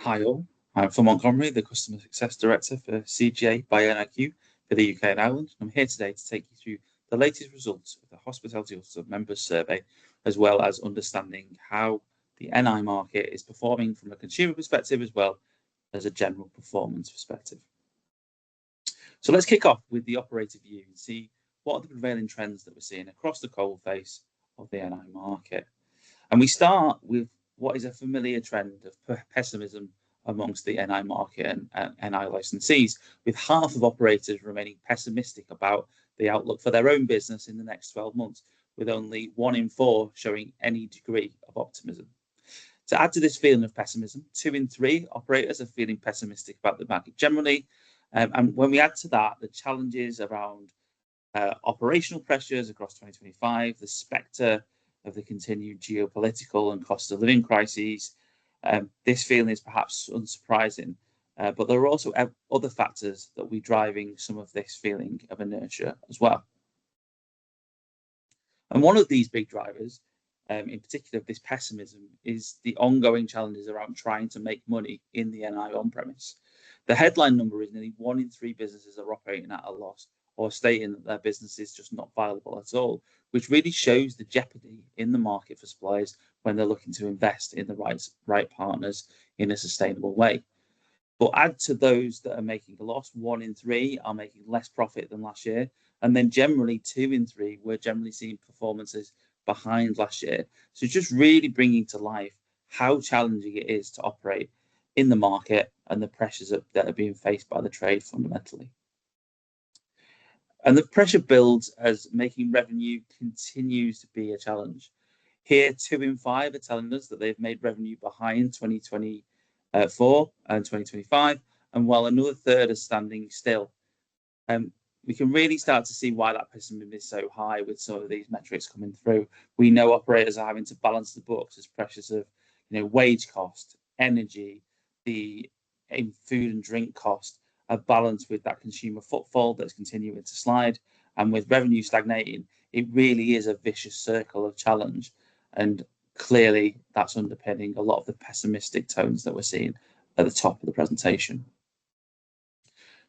Hi all, I'm from Montgomery, the Customer Success Director for CGA by NIQ for the UK and Ireland. I'm here today to take you through the latest results of the Hospitality Auditor Members Survey, as well as understanding how the NI market is performing from a consumer perspective as well as a general performance perspective. So let's kick off with the operator view and see what are the prevailing trends that we're seeing across the coalface of the NI market. And we start with what is a familiar trend of pessimism amongst the NI market and NI licensees, with half of operators remaining pessimistic about the outlook for their own business in the next 12 months, with only 1 in 4 showing any degree of optimism. To add to this feeling of pessimism, 2 in 3 operators are feeling pessimistic about the market generally. And when we add to that the challenges around operational pressures across 2025, the spectre of the continued geopolitical and cost of living crises, this feeling is perhaps unsurprising, but there are also other factors that will be driving some of this feeling of inertia as well. And one of these big drivers, in particular of this pessimism, is the ongoing challenges around trying to make money in the NI on-premise. The headline number is nearly 1 in 3 businesses are operating at a loss or stating that their business is just not viable at all, which really shows the jeopardy in the market for suppliers when they're looking to invest in the right partners in a sustainable way. But add to those that are making a loss, 1 in 3 are making less profit than last year. And then generally 2 in 3, we're generally seeing performances behind last year. So just really bringing to life how challenging it is to operate in the market and the pressures that are being faced by the trade fundamentally. And the pressure builds as making revenue continues to be a challenge. Here, 2 in 5 are telling us that they've made revenue behind 2024 and 2025, and while another third are standing still. We can really start to see why that pessimism is so high with some of these metrics coming through. We know operators are having to balance the books as pressures of wage cost, energy, the food and drink cost are balanced with that consumer footfall that's continuing to slide. And with revenue stagnating, it really is a vicious circle of challenge. And clearly that's underpinning a lot of the pessimistic tones that we're seeing at the top of the presentation.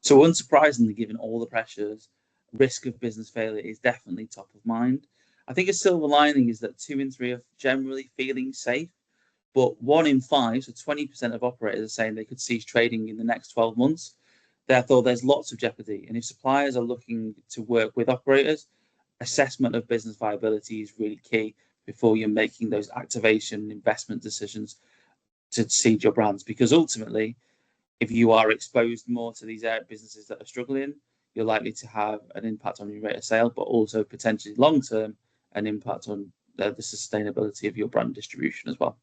So unsurprisingly, given all the pressures, risk of business failure is definitely top of mind. I think a silver lining is that 2 in 3 are generally feeling safe, but 1 in 5, so 20% of operators are saying they could cease trading in the next 12 months. Therefore, there's lots of jeopardy. And if suppliers are looking to work with operators, assessment of business viability is really key before you're making those activation and investment decisions to seed your brands. Because ultimately, if you are exposed more to these businesses that are struggling, you're likely to have an impact on your rate of sale, but also potentially long-term an impact on the sustainability of your brand distribution as well.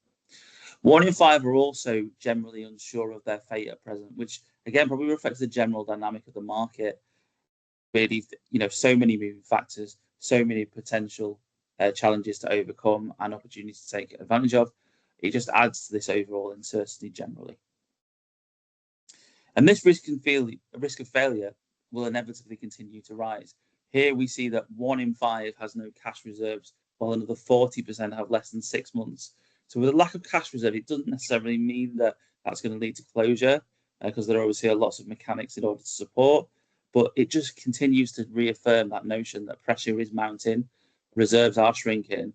1 in 5 are also generally unsure of their fate at present, which again probably reflects the general dynamic of the market. Really, so many moving factors, so many potential challenges to overcome and opportunities to take advantage of. It just adds to this overall uncertainty generally. And this risk of failure will inevitably continue to rise. Here we see that 1 in 5 has no cash reserves, while another 40% have less than 6 months. So with a lack of cash reserve, it doesn't necessarily mean that that's going to lead to closure, because there are obviously lots of mechanics in order to support, but it just continues to reaffirm that notion that pressure is mounting, reserves are shrinking,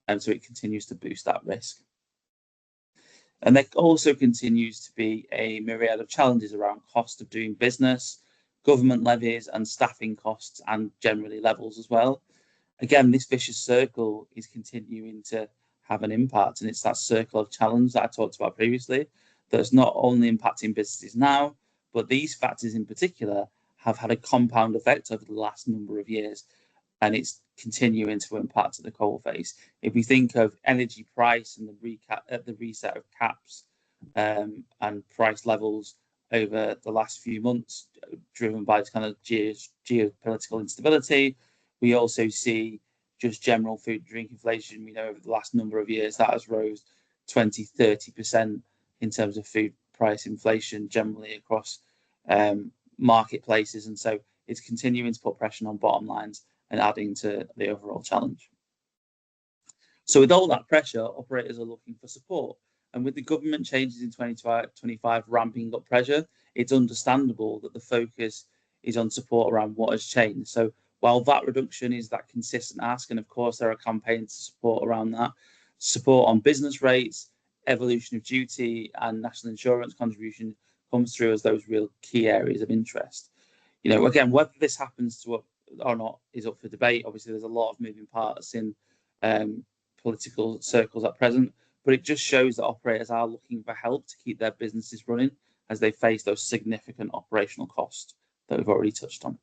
and so it continues to boost that risk. And there also continues to be a myriad of challenges around cost of doing business, government levies and staffing costs, and generally levels as well. Again, this vicious circle is continuing to have an impact, and it's that circle of challenge that I talked about previously that's not only impacting businesses now, but these factors in particular have had a compound effect over the last number of years, and it's continuing to impact at the coalface. If we think of energy price and the reset of caps and price levels over the last few months, driven by kind of geopolitical instability, we also see just general food and drink inflation. We know over the last number of years that has rose 20-30% in terms of food price inflation generally across marketplaces, and so it's continuing to put pressure on bottom lines and adding to the overall challenge. So with all that pressure, operators are looking for support, And with the government changes in 2025 ramping up pressure, it's understandable that the focus is on support around what has changed. So while VAT reduction is that consistent ask, and of course there are campaigns to support around that, support on business rates, evolution of duty, and national insurance contribution comes through as those real key areas of interest. Again, whether this happens to or not is up for debate. Obviously, there's a lot of moving parts in political circles at present, but it just shows that operators are looking for help to keep their businesses running as they face those significant operational costs that we've already touched on.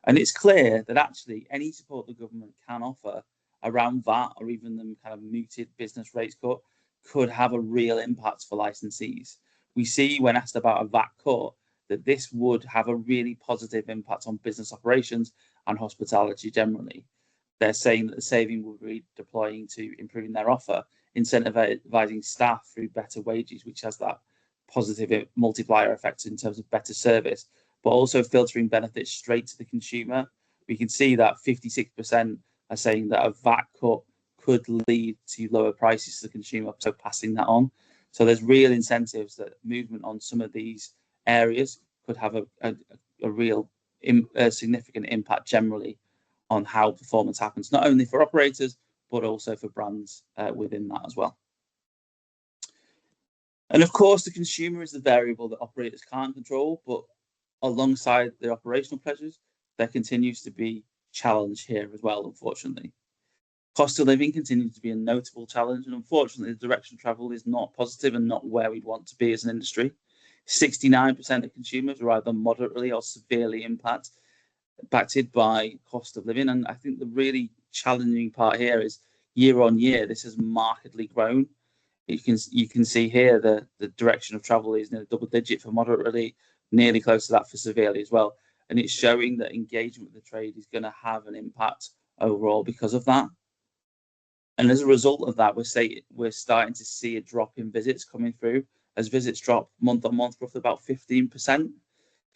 And it's clear that actually any support the government can offer around VAT or even the kind of mooted business rates cut could have a real impact for licensees. We see when asked about a VAT cut that this would have a really positive impact on business operations and hospitality generally. They're saying that the saving will be deploying to improving their offer, incentivizing staff through better wages, which has that positive multiplier effect in terms of better service, but also filtering benefits straight to the consumer. We can see that 56% are saying that a VAT cut could lead to lower prices to the consumer, so passing that on. So there's real incentives that movement on some of these areas could have a real significant impact generally on how performance happens, not only for operators, but also for brands within that as well. And of course, the consumer is the variable that operators can't control, but alongside the operational pressures, there continues to be challenge here as well, unfortunately. Cost of living continues to be a notable challenge, and unfortunately, the direction of travel is not positive and not where we'd want to be as an industry. 69% of consumers are either moderately or severely impacted by cost of living, and I think the really challenging part here is year on year, this has markedly grown. You can see here the direction of travel is in a double digit for moderately, nearly close to that for severely as well. And it's showing that engagement with the trade is going to have an impact overall because of that. And as a result of that, we're starting to see a drop in visits coming through as visits drop month on month, roughly about 15%.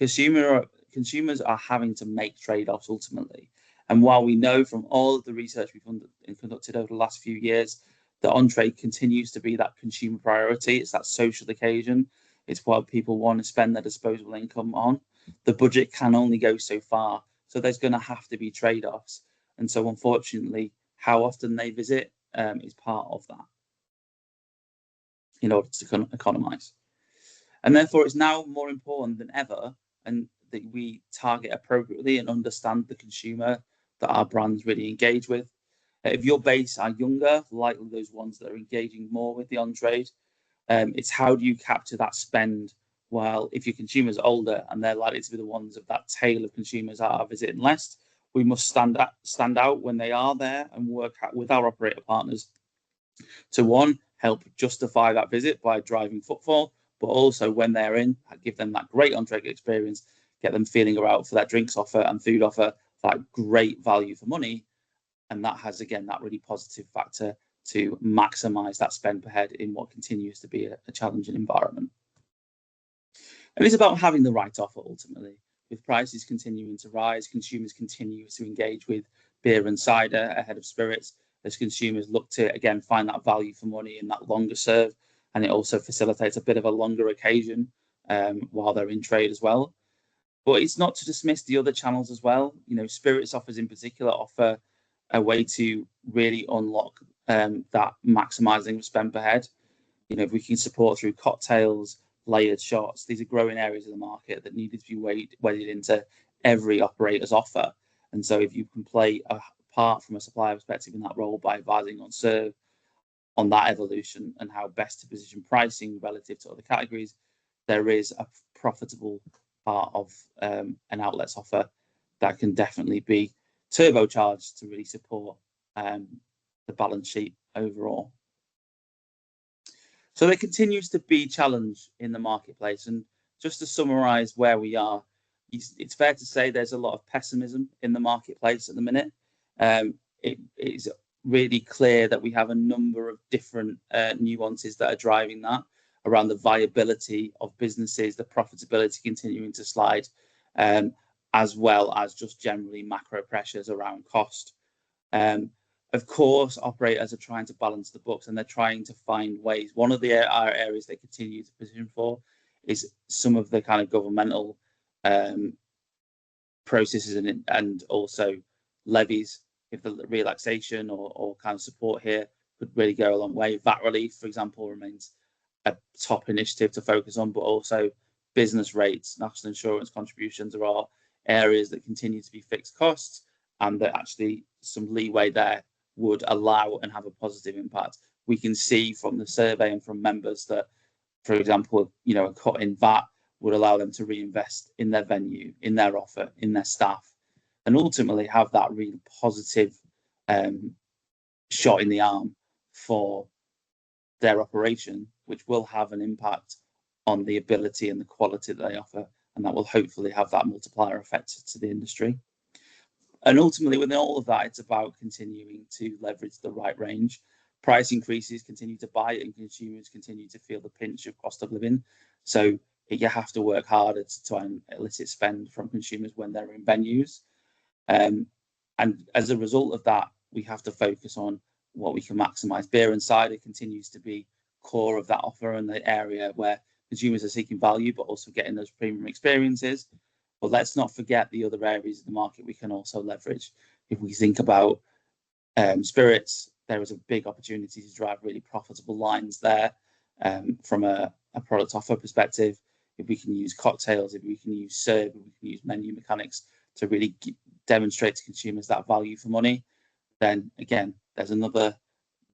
Consumers are having to make trade-offs ultimately. And while we know from all of the research we've conducted over the last few years that on-trade continues to be that consumer priority, it's that social occasion, it's what people want to spend their disposable income on, the budget can only go so far. So there's going to have to be trade-offs. And so unfortunately, how often they visit is part of that in order to economize. And therefore, it's now more important than ever and that we target appropriately and understand the consumer that our brands really engage with. If your base are younger, likely those ones that are engaging more with the on-trade, it's how do you capture that spend, while if your consumers are older and they're likely to be the ones of that tail of consumers that are visiting less, we must stand out when they are there and work with our operator partners to, one, help justify that visit by driving footfall, but also when they're in, give them that great on-trade experience, get them feeling around for that drinks offer and food offer, that great value for money. And that has, again, that really positive factor to maximize that spend per head in what continues to be a challenging environment. And it's about having the right offer ultimately. With prices continuing to rise, consumers continue to engage with beer and cider ahead of spirits as consumers look to, again, find that value for money in that longer serve. And it also facilitates a bit of a longer occasion while they're in trade as well. But it's not to dismiss the other channels as well. Spirits offers in particular offer a way to really unlock that maximizing spend per head. If we can support through cocktails, layered shots, these are growing areas of the market that needed to be weighed into every operator's offer. And so if you can play a part from a supplier perspective in that role by advising on serve, on that evolution and how best to position pricing relative to other categories, there is a profitable part of an outlet's offer that can definitely be turbocharged to really support the balance sheet overall. So there continues to be challenge in the marketplace. And just to summarize where we are, it's fair to say there's a lot of pessimism in the marketplace at the minute. It is really clear that we have a number of different nuances that are driving that around the viability of businesses, the profitability continuing to slide, as well as just generally macro pressures around cost. Of course, operators are trying to balance the books and they're trying to find ways. One of the areas they continue to position for is some of the kind of governmental processes and also levies. If the relaxation or kind of support here could really go a long way. VAT relief, for example, remains a top initiative to focus on, but also business rates, national insurance contributions are all areas that continue to be fixed costs, and that actually some leeway there would allow and have a positive impact. We can see from the survey and from members that, for example, a cut in VAT would allow them to reinvest in their venue, in their offer, in their staff, and ultimately have that really positive shot in the arm for their operation, which will have an impact on the ability and the quality that they offer, and that will hopefully have that multiplier effect to the industry. And ultimately, within all of that, it's about continuing to leverage the right range. Price increases continue to bite, and consumers continue to feel the pinch of cost of living. So you have to work harder to try and elicit spend from consumers when they're in venues. And as a result of that, we have to focus on what we can maximise. Beer and cider continues to be core of that offer and the area where consumers are seeking value, but also getting those premium experiences. But let's not forget the other areas of the market we can also leverage. If we think about spirits, there is a big opportunity to drive really profitable lines there from a product offer perspective. If we can use cocktails, if we can use serve, if we can use menu mechanics to really demonstrate to consumers that value for money, then again, there's another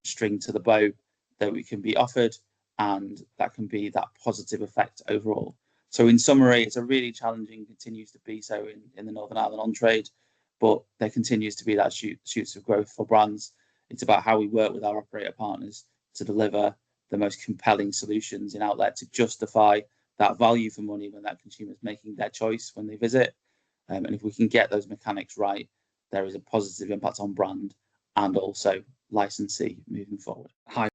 string to the bow that we can be offered, and that can be that positive effect overall. So in summary, it's a really challenging, continues to be so in the Northern Ireland on-trade, but there continues to be that shoots of growth for brands. It's about how we work with our operator partners to deliver the most compelling solutions in outlet to justify that value for money when that consumer is making their choice when they visit. And if we can get those mechanics right, there is a positive impact on brand and also licensee moving forward. Hi.